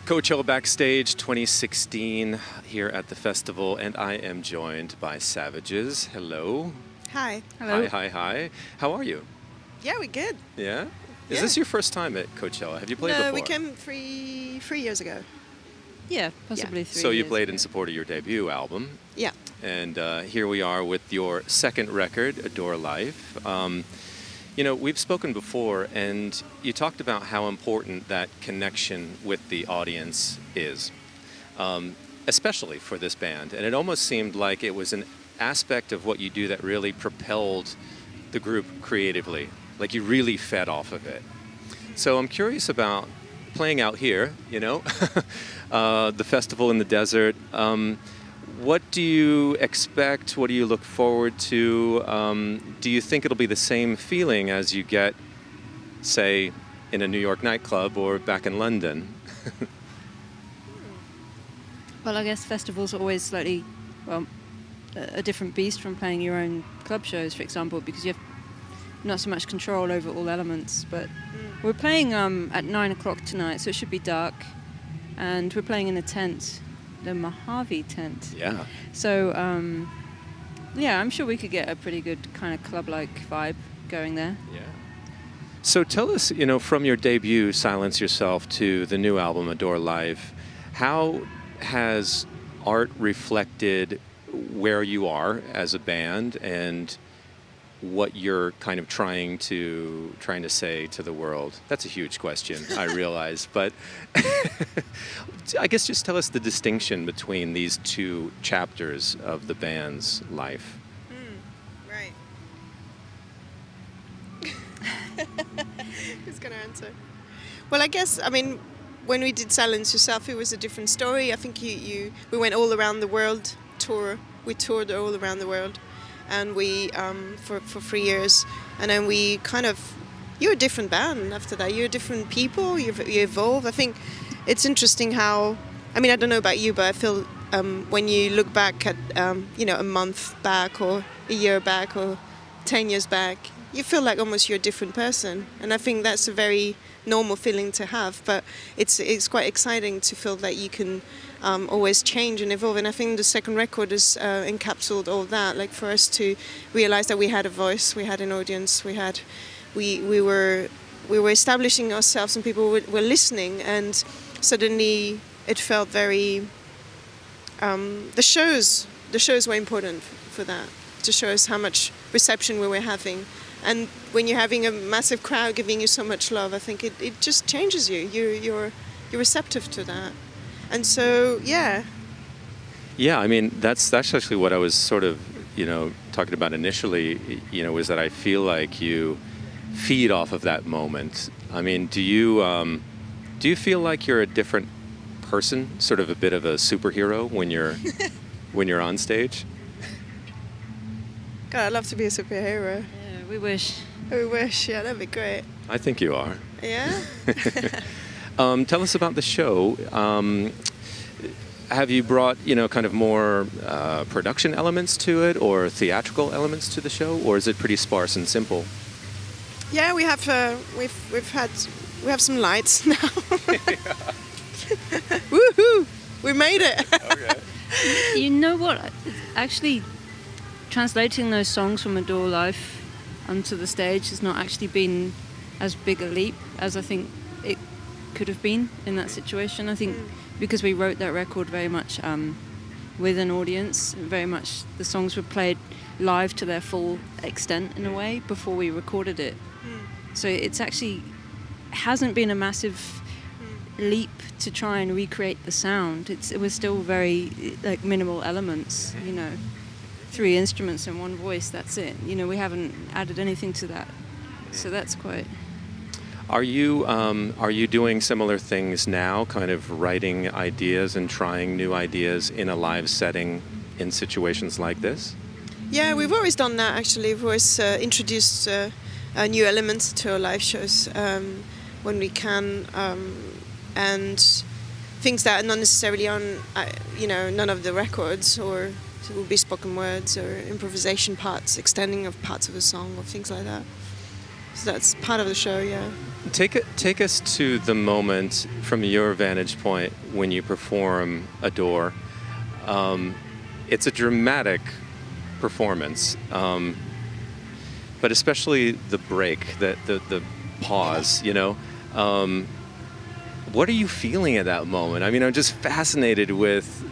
Coachella Backstage 2016 here at the festival, and I am joined by Savages. Hello. Hi. Hello. Hi. How are you? Yeah, we're good. Yeah? Is Yeah. this your first time at Coachella? Have you played No, before? we came three years ago. Yeah, possibly 3 So you years played ago. in support of your debut album. Yeah. And here we are with your second record, Adore Life. We've spoken before, and you talked about how important that connection with the audience is, especially for this band. And it almost seemed like it was an aspect of what you do that really propelled the group creatively, like you really fed off of it. So I'm curious about playing out here, the festival in the desert. What do you expect? What do you look forward to? Do you think it'll be the same feeling as you get, say, in a New York nightclub or back in London? Well, I guess festivals are always slightly, a different beast from playing your own club shows, for example, because you have not so much control over all elements. But we're playing at 9 o'clock tonight, so it should be dark. And we're playing in a tent, the Mojave tent. Yeah. So, I'm sure we could get a pretty good kind of club-like vibe going there. Yeah. So tell us, from your debut, Silence Yourself, to the new album, Adore Life, how has art reflected where you are as a band and what you're kind of trying to say to the world? That's a huge question, I realize, but I guess just tell us the distinction between these two chapters of the band's life. Right. Who's going to answer? Well, I guess, when we did Silence Yourself, it was a different story. I think we went all around the world, we toured all around the world. And we, for 3 years, and then you're a different band after that. You're different people, you evolve. I think it's interesting how, I don't know about you, but I feel when you look back at, a month back or a year back or 10 years back, you feel like almost you're a different person. And I think that's a very normal feeling to have, but it's quite exciting to feel that you can always change and evolve. And I think the second record has encapsulated all that, like for us to realize that we had a voice, we had an audience, we were establishing ourselves and people were listening, and suddenly it felt very the shows were important for that, to show us how much reception we were having. And when you're having a massive crowd giving you so much love, I think it just changes you. You're receptive to that. And so, yeah. Yeah, that's actually what I was sort of, talking about initially, was that I feel like you feed off of that moment. Do you feel like you're a different person, sort of a bit of a superhero when you're on stage? God, I'd love to be a superhero. Yeah, we wish. We wish, yeah, that'd be great. I think you are. Yeah? Tell us about the show. Have you brought, kind of more production elements to it, or theatrical elements to the show, or is it pretty sparse and simple? Yeah, we have some lights now. Woohoo! We made it. Okay. You know what? Actually, translating those songs from Adore Life onto the stage has not actually been as big a leap as I think it could have been in that situation. I think because we wrote that record very much with an audience, very much the songs were played live to their full extent in a way before we recorded it. So it's actually hasn't been a massive leap to try and recreate the sound. It was still very like minimal elements, 3 instruments and 1 voice, that's it. We haven't added anything to that. So that's quite... Are you doing similar things now, kind of writing ideas and trying new ideas in a live setting in situations like this? Yeah, we've always done that, actually. We've always introduced new elements to our live shows when we can, and things that are not necessarily on, none of the records, or it will be spoken words or improvisation parts, extending of parts of a song or things like that. So that's part of the show, yeah. Take us to the moment from your vantage point when you perform Adore. It's a dramatic performance, but especially the break, the pause, you know. What are you feeling at that moment? I mean, I'm just fascinated with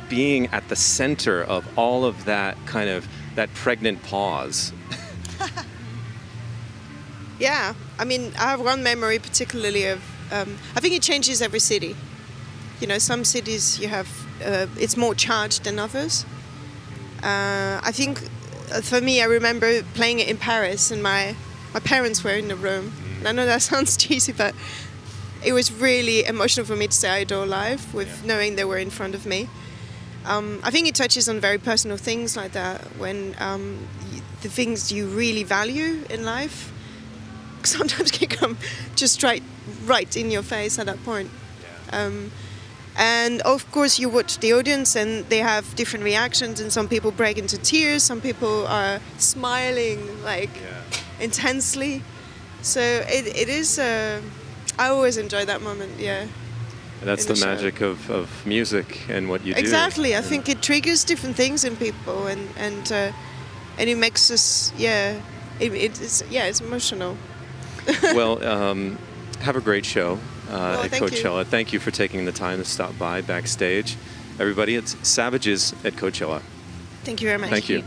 being at the center of all of that kind of, that pregnant pause. Yeah, I mean, I have one memory particularly of, I think it changes every city. You know, some cities you have, it's more charged than others. I think for me, I remember playing it in Paris and my parents were in the room. And I know that sounds cheesy, but it was really emotional for me to say I Adore live with knowing they were in front of me. I think it touches on very personal things like that, when the things you really value in life sometimes can come just right in your face at that point. And of course you watch the audience and they have different reactions, and some people break into tears, some people are smiling like intensely. So it is, I always enjoy that moment, yeah. And that's the magic of music and what you do. Exactly, I think it triggers different things in people, and it makes us, it's emotional. Well, have a great show at thank Coachella. you. Thank you for taking the time to stop by backstage. Everybody, it's Savages at Coachella. Thank you very much. Thank you.